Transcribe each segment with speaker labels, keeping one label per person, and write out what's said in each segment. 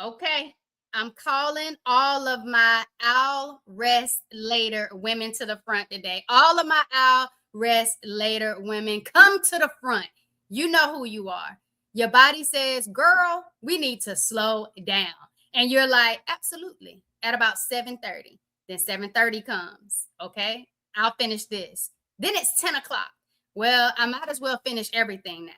Speaker 1: Okay. I'm calling all of my I'll rest later women to the front today. All of my I'll rest later women, come to the front. You know who you are. Your body says, girl, we need to slow down. And you're like, absolutely, at about 7:30. Then 7:30 comes. Okay. I'll finish this. Then it's 10 o'clock. Well, I might as well finish everything now.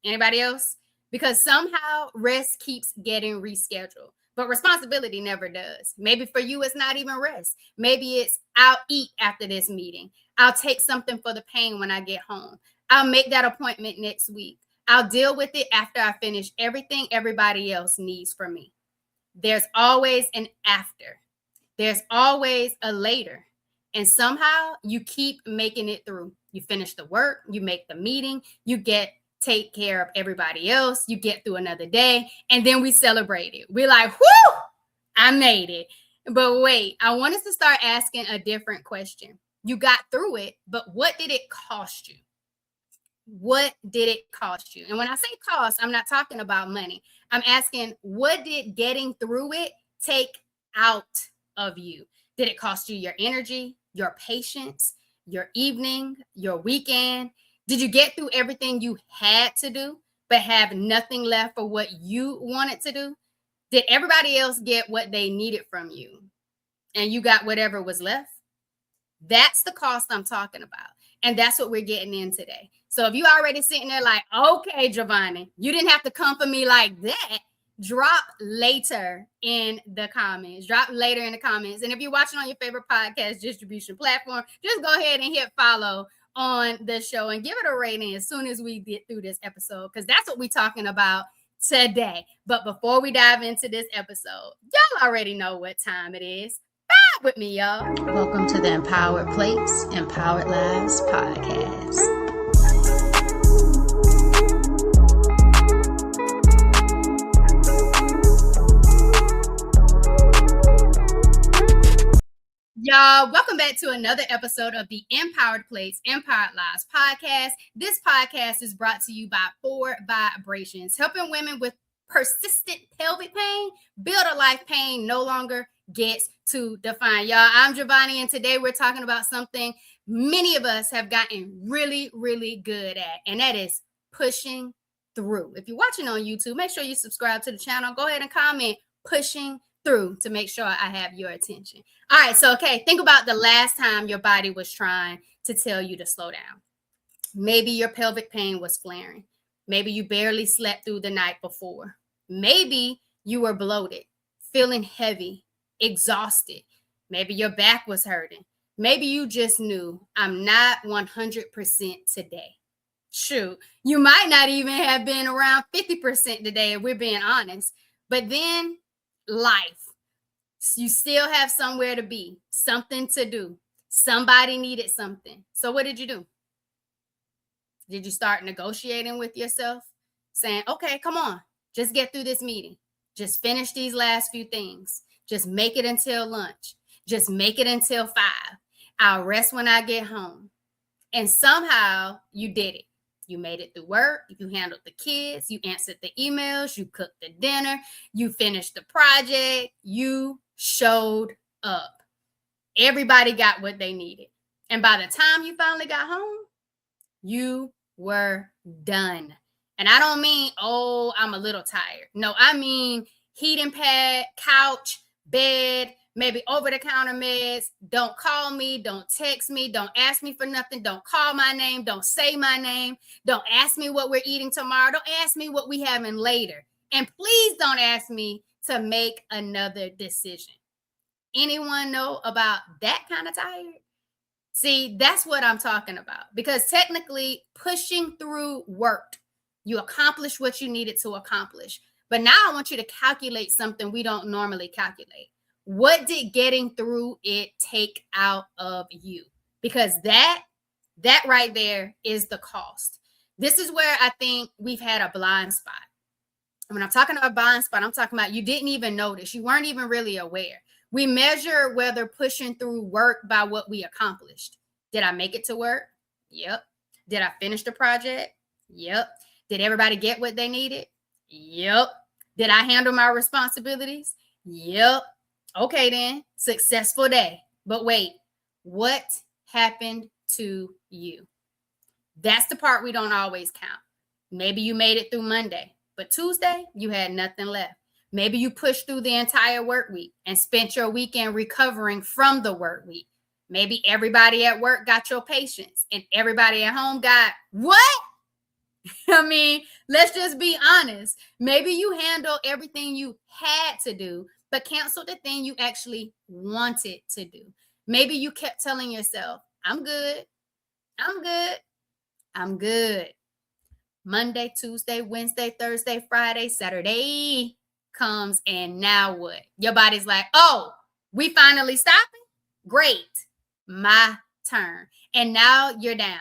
Speaker 1: Anybody else? Because somehow rest keeps getting rescheduled, but responsibility never does. Maybe for you, it's not even rest. Maybe it's I'll eat after this meeting. I'll take something for the pain when I get home. I'll make that appointment next week. I'll deal with it after I finish everything everybody else needs from me. There's always an after. There's always a later. And somehow you keep making it through. You finish the work, you make the meeting, you take care of everybody else, you get through another day, and then we celebrate it. We're like, whoo, I made it. But wait, I want us to start asking a different question. You got through it, but what did it cost you? What did it cost you? And when I say cost, I'm not talking about money. I'm asking, what did getting through it take out of you? Did it cost you your energy, your patience, your evening, your weekend? Did you get through everything you had to do, but have nothing left for what you wanted to do? Did everybody else get what they needed from you and you got whatever was left? That's the cost I'm talking about. And that's what we're getting in today. So if you already sitting there like, okay, Jovonnie, you didn't have to come for me like that. Drop later in the comments. Drop later in the comments. And if you're watching on your favorite podcast distribution platform, just go ahead and hit follow on the show and give it a rating as soon as we get through this episode, because that's what we're talking about today. But before we dive into this episode, y'all already know what time it is. Vibe with me, y'all.
Speaker 2: Welcome to the Empowered Plates, Empowered Lives podcast.
Speaker 1: Y'all, welcome back to another episode of the Empowered Plates, Empowered Lives podcast. This podcast is brought to you by 4 Vibrations, helping women with persistent pelvic pain build a life pain no longer gets to define. Y'all, I'm Jovonnie, and today we're talking about something many of us have gotten really, really good at, and that is pushing through. If you're watching on YouTube, make sure you subscribe to the channel. Go ahead and comment pushing through to make sure I have your attention. All right, so think about the last time your body was trying to tell you to slow down. Maybe your pelvic pain was flaring. Maybe you barely slept through the night before. Maybe you were bloated, feeling heavy, exhausted. Maybe your back was hurting. Maybe you just knew, I'm not 100% today. Shoot, you might not even have been around 50% today if we're being honest. But then life. You still have somewhere to be, something to do. Somebody needed something. So what did you do? Did you start negotiating with yourself? Saying, okay, come on, just get through this meeting. Just finish these last few things. Just make it until lunch. Just make it until 5. I'll rest when I get home. And somehow you did it. You made it through work, you handled the kids, you answered the emails, you cooked the dinner, you finished the project, you showed up. Everybody got what they needed. And by the time you finally got home, you were done. And I don't mean, oh, I'm a little tired. No, I mean heating pad, couch, bed, maybe over-the-counter meds. Don't call me. Don't text me. Don't ask me for nothing. Don't call my name. Don't say my name. Don't ask me what we're eating tomorrow. Don't ask me what we having later. And please don't ask me to make another decision. Anyone know about that kind of tired? See, that's what I'm talking about. Because technically, pushing through worked. You accomplished what you needed to accomplish. But now I want you to calculate something we don't normally calculate. What did getting through it take out of you? Because that right there is the cost. This is where I think we've had a blind spot. When I'm talking about a blind spot, I'm talking about you didn't even notice. You weren't even really aware. We measure whether pushing through work by what we accomplished. Did I make it to work? Yep. Did I finish the project? Yep. Did everybody get what they needed? Yep. Did I handle my responsibilities? Yep. Okay, then. Successful day. But wait, what happened to you? That's the part we don't always count. Maybe you made it through Monday, but Tuesday, you had nothing left. Maybe you pushed through the entire work week and spent your weekend recovering from the work week. Maybe everybody at work got your patience and everybody at home got what? I mean, let's just be honest. Maybe you handled everything you had to do, but canceled the thing you actually wanted to do. Maybe you kept telling yourself, I'm good. I'm good. I'm good. Monday, Tuesday, Wednesday, Thursday, Friday, Saturday comes, and now what? Your body's like, oh, we finally stopping? Great. My turn. And now you're down.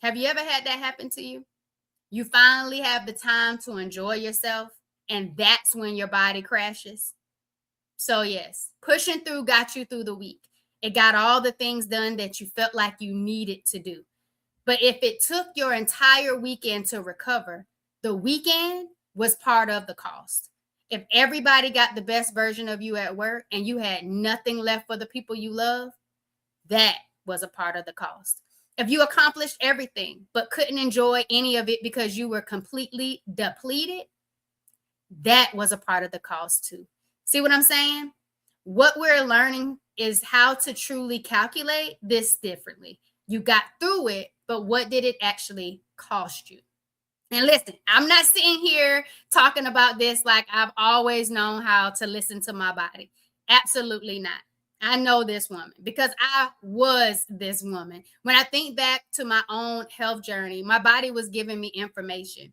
Speaker 1: Have you ever had that happen to you? You finally have the time to enjoy yourself, and that's when your body crashes. So yes, pushing through got you through the week. It got all the things done that you felt like you needed to do. But if it took your entire weekend to recover, the weekend was part of the cost. If everybody got the best version of you at work and you had nothing left for the people you love, that was a part of the cost. If you accomplished everything but couldn't enjoy any of it because you were completely depleted, that was a part of the cost too. See what I'm saying? What we're learning is how to truly calculate this differently. You got through it, but what did it actually cost you? And listen, I'm not sitting here talking about this like I've always known how to listen to my body. Absolutely not. I know this woman because I was this woman. When I think back to my own health journey, my body was giving me information.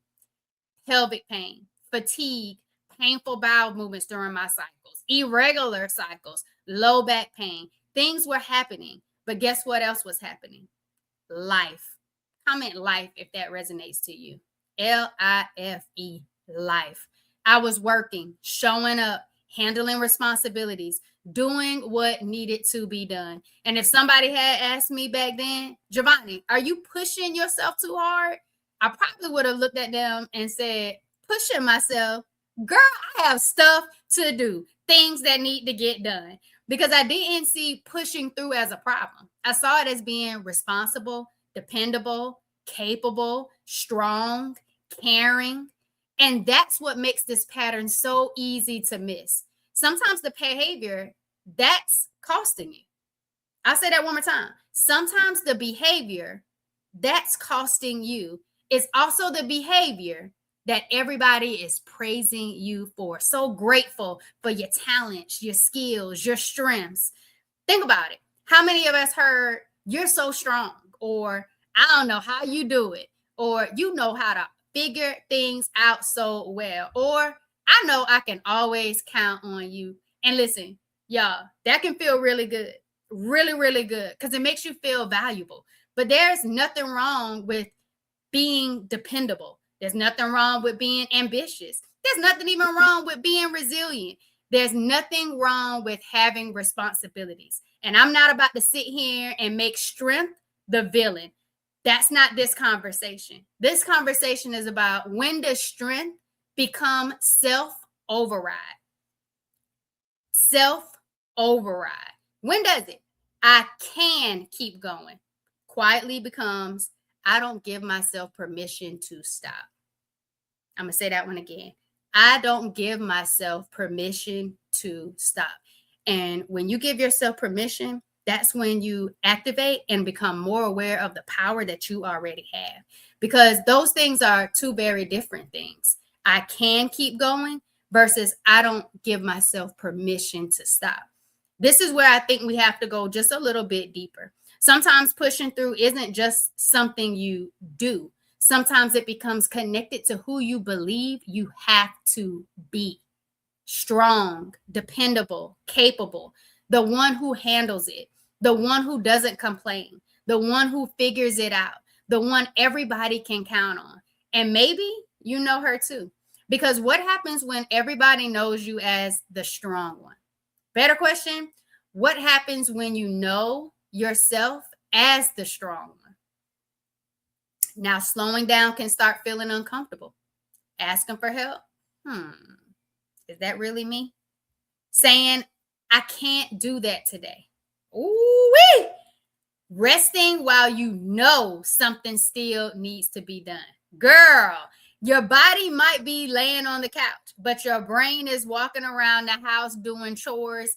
Speaker 1: Pelvic pain, fatigue, painful bowel movements during my cycles, irregular cycles, low back pain. Things were happening. But guess what else was happening? Life. Comment life if that resonates to you. Life, life. I was working, showing up, handling responsibilities, doing what needed to be done. And if somebody had asked me back then, Jovonnie, are you pushing yourself too hard? I probably would have looked at them and said, pushing myself, girl, I have stuff to do, things that need to get done. Because I didn't see pushing through as a problem. I saw it as being responsible, dependable, capable, strong, caring. And that's what makes this pattern so easy to miss. Sometimes the behavior, that's costing you. I'll say that one more time. Sometimes the behavior that's costing you is also the behavior that everybody is praising you for. So grateful for your talents, your skills, your strengths. Think about it. How many of us heard, you're so strong, or I don't know how you do it, or you know how to figure things out so well, or I know I can always count on you. And listen, y'all, that can feel really good, really, really good, because it makes you feel valuable. But there's nothing wrong with being dependable. There's nothing wrong with being ambitious. There's nothing even wrong with being resilient. There's nothing wrong with having responsibilities. And I'm not about to sit here and make strength the villain. That's not this conversation. This conversation is about, when does strength become self-override? Self-override. When does it? I can keep going. Quietly becomes, I don't give myself permission to stop. I'm going to say that one again. I don't give myself permission to stop. And when you give yourself permission, that's when you activate and become more aware of the power that you already have. Because those things are two very different things. I can keep going versus I don't give myself permission to stop. This is where I think we have to go just a little bit deeper. Sometimes pushing through isn't just something you do. Sometimes it becomes connected to who you believe you have to be. Strong, dependable, capable, the one who handles it, the one who doesn't complain, the one who figures it out, the one everybody can count on. And maybe you know her too. Because what happens when everybody knows you as the strong one? Better question, what happens when you know yourself as the strong one? Now, slowing down can start feeling uncomfortable. Asking for help? Is that really me? Saying, I can't do that today. Ooh-wee! Resting while you know something still needs to be done. Girl, your body might be laying on the couch, but your brain is walking around the house doing chores.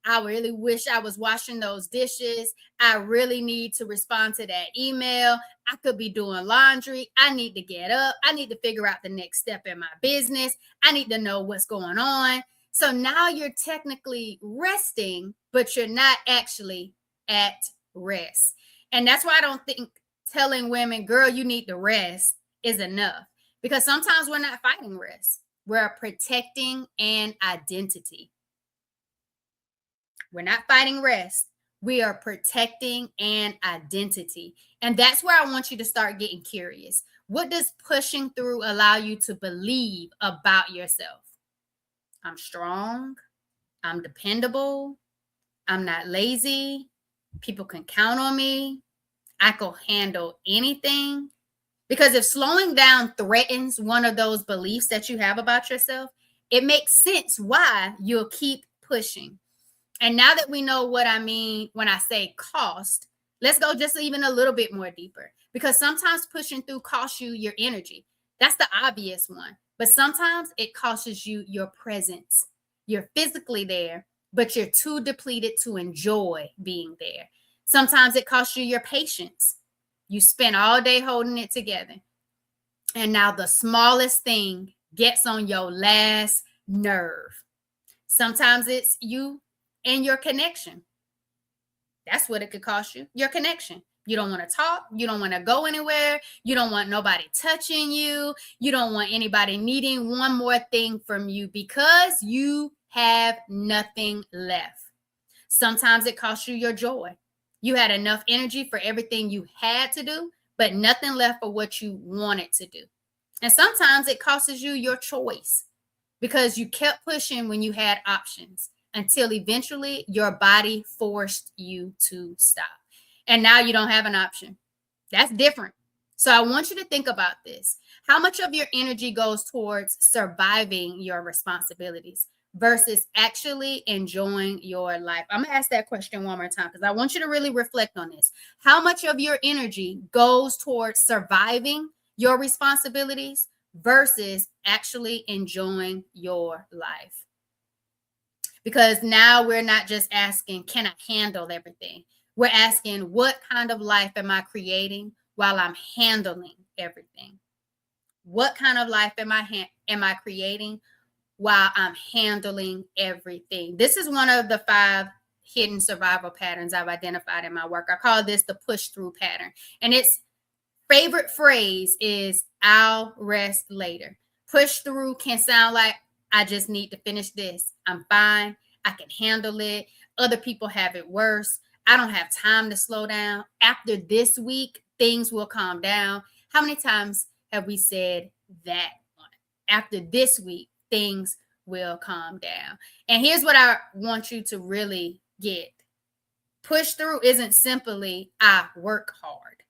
Speaker 1: I really wish I was washing those dishes. I really need to respond to that email. I could be doing laundry. I need to get up. I need to figure out the next step in my business. I need to know what's going on. So now you're technically resting, but you're not actually at rest. And that's why I don't think telling women, girl, you need to rest is enough. Because sometimes we're not fighting rest. We're protecting an identity. We're not fighting rest. We are protecting an identity. And that's where I want you to start getting curious. What does pushing through allow you to believe about yourself? I'm strong. I'm dependable. I'm not lazy. People can count on me. I can handle anything. Because if slowing down threatens one of those beliefs that you have about yourself, it makes sense why you'll keep pushing. And now that we know what I mean when I say cost, let's go just even a little bit more deeper. Because sometimes pushing through costs you your energy. That's the obvious one. But sometimes it costs you your presence. You're physically there, but you're too depleted to enjoy being there. Sometimes it costs you your patience. You spend all day holding it together. And now the smallest thing gets on your last nerve. Sometimes it's you and your connection. That's what it could cost you, your connection. You don't want to talk. You don't want to go anywhere. You don't want nobody touching you. You don't want anybody needing one more thing from you because you have nothing left. Sometimes it costs you your joy. You had enough energy for everything you had to do, but nothing left for what you wanted to do. And sometimes it costs you your choice because you kept pushing when you had options until eventually your body forced you to stop. And now you don't have an option. That's different. So I want you to think about this. How much of your energy goes towards surviving your responsibilities versus actually enjoying your life? I'm going to ask that question one more time because I want you to really reflect on this. How much of your energy goes towards surviving your responsibilities versus actually enjoying your life? Because now we're not just asking, can I handle everything? We're asking, what kind of life am I creating while I'm handling everything? What kind of life am I creating while I'm handling everything? This is one of the 5 hidden survival patterns I've identified in my work. I call this the push through pattern. And its favorite phrase is, I'll rest later. Push through can sound like, I just need to finish this. I'm fine. I can handle it. Other people have it worse. I don't have time to slow down. After this week, things will calm down. How many times have we said that one? After this week, things will calm down. And here's what I want you to really get. Push through isn't simply, I work hard.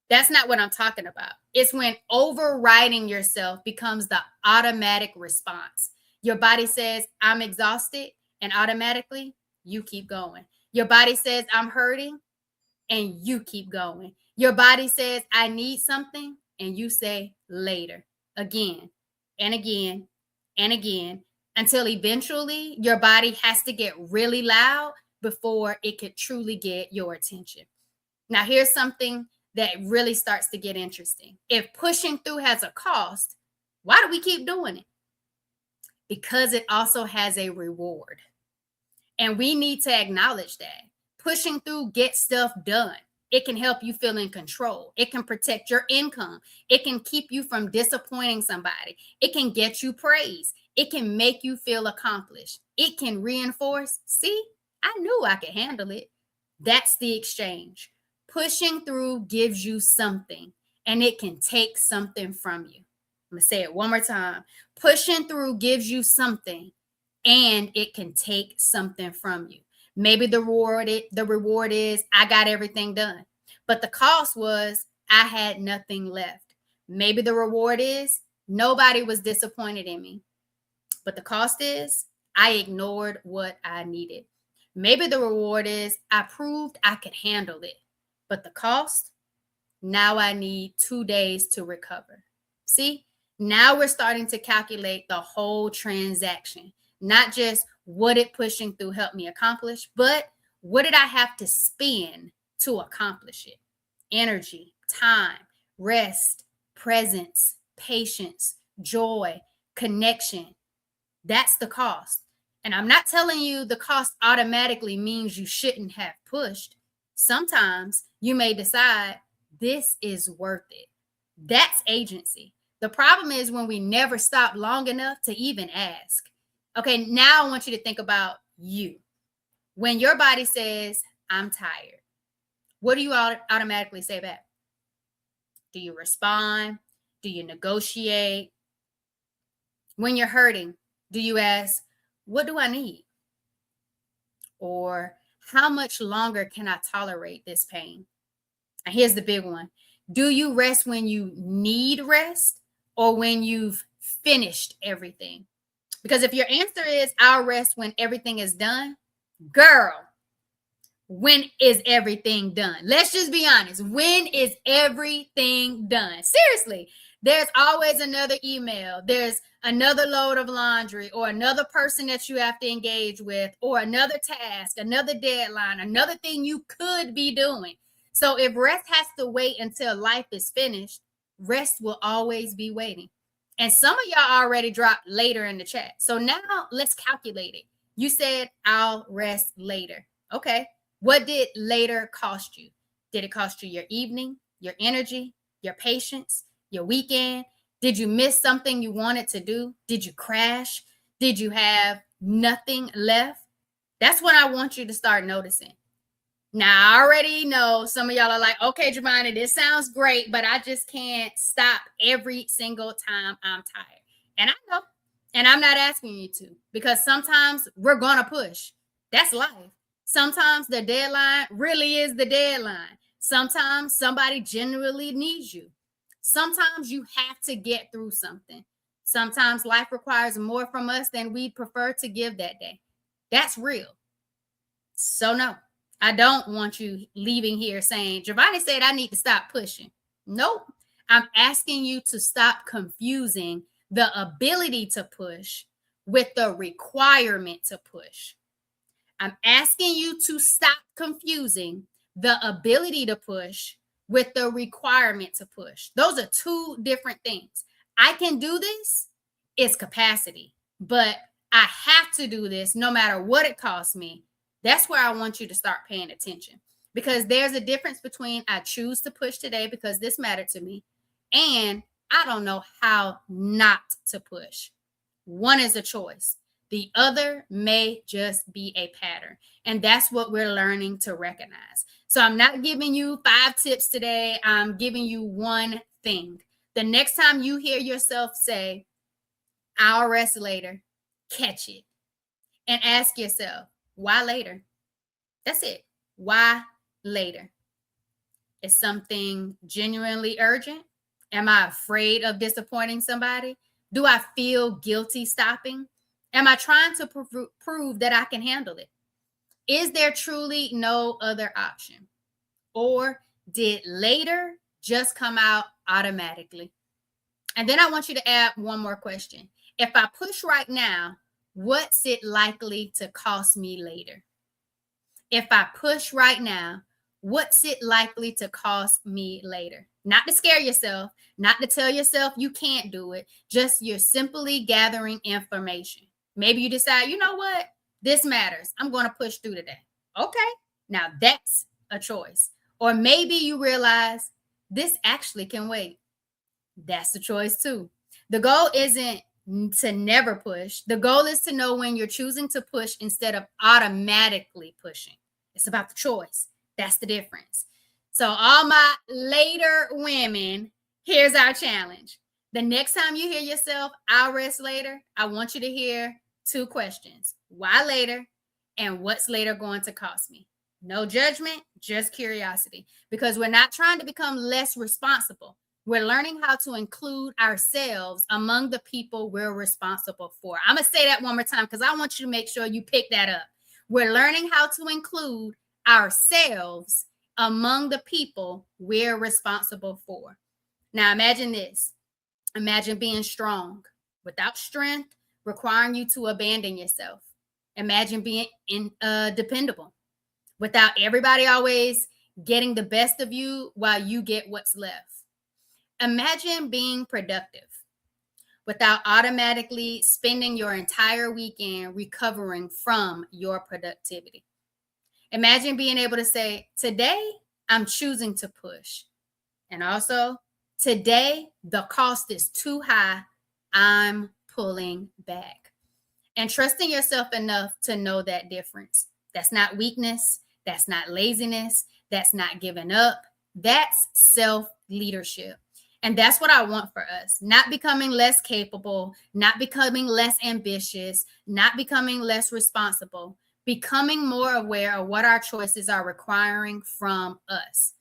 Speaker 1: That's not what I'm talking about. It's when overriding yourself becomes the automatic response. Your body says, I'm exhausted, and automatically you keep going. Your body says, I'm hurting, and you keep going. Your body says, I need something, and you say later, again and again and again, until eventually your body has to get really loud before it could truly get your attention. Now, here's something that really starts to get interesting. If pushing through has a cost, why do we keep doing it? Because it also has a reward. And we need to acknowledge that. Pushing through gets stuff done. It can help you feel in control. It can protect your income. It can keep you from disappointing somebody. It can get you praise. It can make you feel accomplished. It can reinforce, see, I knew I could handle it. That's the exchange. Pushing through gives you something, and it can take something from you. I'm going to say it one more time. Pushing through gives you something, and it can take something from you. Maybe the reward is I got everything done, but the cost was I had nothing left. Maybe the reward is nobody was disappointed in me, But the cost is I ignored what I needed. Maybe the reward is I proved I could handle it. But the cost, now I need 2 days to recover. See, now we're starting to calculate the whole transaction, not just what did pushing through help me accomplish, but what did I have to spend to accomplish it? Energy, time, rest, presence, patience, joy, connection. That's the cost. And I'm not telling you the cost automatically means you shouldn't have pushed. Sometimes you may decide this is worth it. That's agency. The problem is when we never stop long enough to even ask. Okay, now I want you to think about you. When your body says, I'm tired, what do you automatically say back? Do you respond? Do you negotiate? When you're hurting, do you ask, what do I need? Or how much longer can I tolerate this pain? And here's the big one. Do you rest when you need rest or when you've finished everything? Because if your answer is I'll rest when everything is done, girl, when is everything done? Let's just be honest. When is everything done? Seriously, there's always another email. There's another load of laundry or another person that you have to engage with or another task, another deadline, another thing you could be doing. So if rest has to wait until life is finished, rest will always be waiting. And some of y'all already dropped later in the chat. So now let's calculate it. You said I'll rest later. Okay. What did later cost you? Did it cost you your evening, your energy, your patience, your weekend? Did you miss something you wanted to do? Did you crash? Did you have nothing left? That's what I want you to start noticing. Now, I already know some of y'all are like, okay, Jovonnie, this sounds great, but I just can't stop every single time I'm tired. And I know, and I'm not asking you to, because sometimes we're going to push. That's life. Sometimes the deadline really is the deadline. Sometimes somebody genuinely needs you. Sometimes you have to get through something. Sometimes life requires more from us than we prefer to give that day. That's real. So no, I don't want you leaving here saying, Jovonnie said I need to stop pushing. Nope. I'm asking you to stop confusing the ability to push with the requirement to push. I'm asking you to stop confusing the ability to push with the requirement to push. Those are two different things. I can do this, it's capacity, but I have to do this no matter what it costs me. That's where I want you to start paying attention, because there's a difference between I choose to push today because this mattered to me, and I don't know how not to push. One is a choice. The other may just be a pattern. And that's what we're learning to recognize. So I'm not giving you 5 tips today. I'm giving you one thing. The next time you hear yourself say, I'll rest later, catch it and ask yourself, why later? That's it. Why later? Is something genuinely urgent? Am I afraid of disappointing somebody? Do I feel guilty stopping? Am I trying to prove that I can handle it? Is there truly no other option? Or did later just come out automatically? And then I want you to add one more question. If I push right now, what's it likely to cost me later? If I push right now, what's it likely to cost me later? Not to scare yourself, not to tell yourself you can't do it, just you're simply gathering information. Maybe you decide, you know what? This matters. I'm going to push through today. Okay. Now that's a choice. Or maybe you realize this actually can wait. That's a choice too. The goal isn't to never push. The goal is to know when you're choosing to push instead of automatically pushing. It's about the choice. That's the difference. So all my later women, here's our challenge. The next time you hear yourself, I'll rest later, I want you to hear 2 questions. Why later? And what's later going to cost me? No judgment, just curiosity. Because we're not trying to become less responsible. We're learning how to include ourselves among the people we're responsible for. I'm going to say that one more time because I want you to make sure you pick that up. We're learning how to include ourselves among the people we're responsible for. Now, imagine this. Imagine being strong without strength, requiring you to abandon yourself. Imagine being dependable without everybody always getting the best of you while you get what's left. Imagine being productive without automatically spending your entire weekend recovering from your productivity. Imagine being able to say, today, I'm choosing to push. And also, today, the cost is too high. I'm pulling back. And trusting yourself enough to know that difference. That's not weakness. That's not laziness. That's not giving up. That's self-leadership. And that's what I want for us. Not becoming less capable, not becoming less ambitious, not becoming less responsible, becoming more aware of what our choices are requiring from us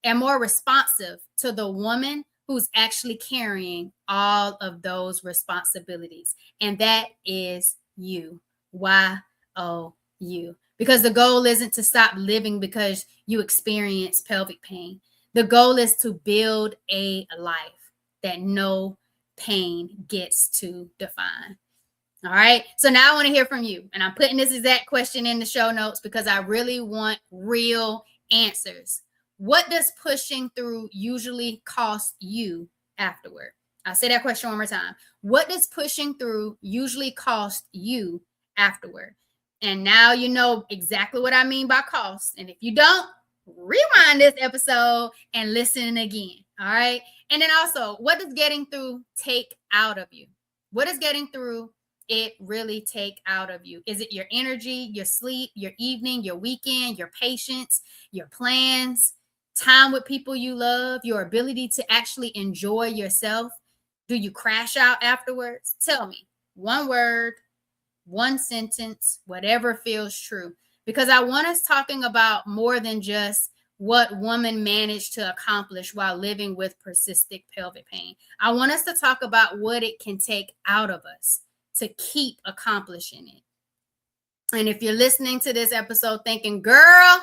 Speaker 1: and more responsive to the woman who's actually carrying all of those responsibilities. And that is you. Y-O-U. Because the goal isn't to stop living because you experience pelvic pain. The goal is to build a life that no pain gets to define. All right. So now I want to hear from you. And I'm putting this exact question in the show notes because I really want real answers. What does pushing through usually cost you afterward? I'll say that question one more time. What does pushing through usually cost you afterward? And now you know exactly what I mean by cost. And if you don't, rewind this episode and listen again. All right. And then also, what does getting through take out of you? What does getting through it really take out of you? Is it your energy, your sleep, your evening, your weekend, your patience, your plans, time with people you love, your ability to actually enjoy yourself? Do you crash out afterwards? Tell me one word, one sentence, whatever feels true. Because I want us talking about more than just what women manage to accomplish while living with persistent pelvic pain. I want us to talk about what it can take out of us to keep accomplishing it. And if you're listening to this episode thinking, girl,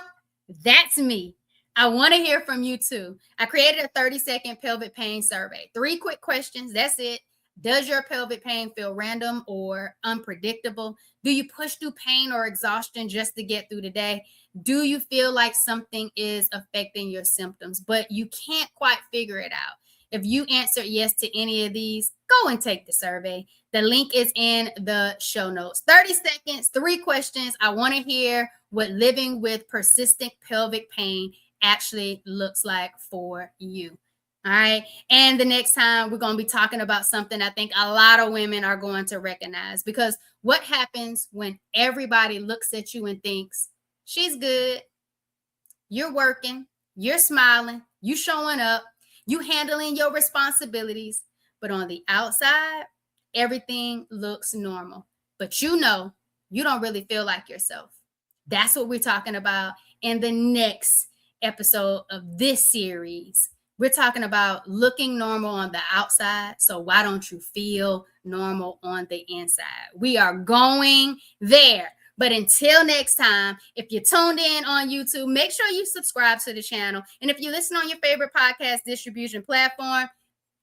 Speaker 1: that's me, I want to hear from you too. I created a 30-second pelvic pain survey. 3 quick questions. That's it. Does your pelvic pain feel random or unpredictable? Do you push through pain or exhaustion just to get through the day? Do you feel like something is affecting your symptoms, but you can't quite figure it out? If you answered yes to any of these, go and take the survey. The link is in the show notes. 30 seconds, 3 questions. I want to hear what living with persistent pelvic pain actually looks like for you. All right. And the next time we're going to be talking about something I think a lot of women are going to recognize, because what happens when everybody looks at you and thinks, she's good, you're working, you're smiling, you showing up, you handling your responsibilities, but on the outside, everything looks normal, but you know, you don't really feel like yourself. That's what we're talking about in the next episode of this series. We're talking about looking normal on the outside. So why don't you feel normal on the inside? We are going there. But until next time, if you're tuned in on YouTube, make sure you subscribe to the channel. And if you listen on your favorite podcast distribution platform,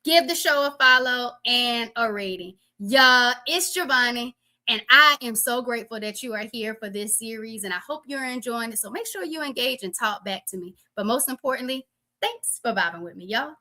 Speaker 1: give the show a follow and a rating. Y'all, it's Jovonnie, and I am so grateful that you are here for this series, and I hope you're enjoying it. So make sure you engage and talk back to me. But most importantly, thanks for vibing with me, y'all.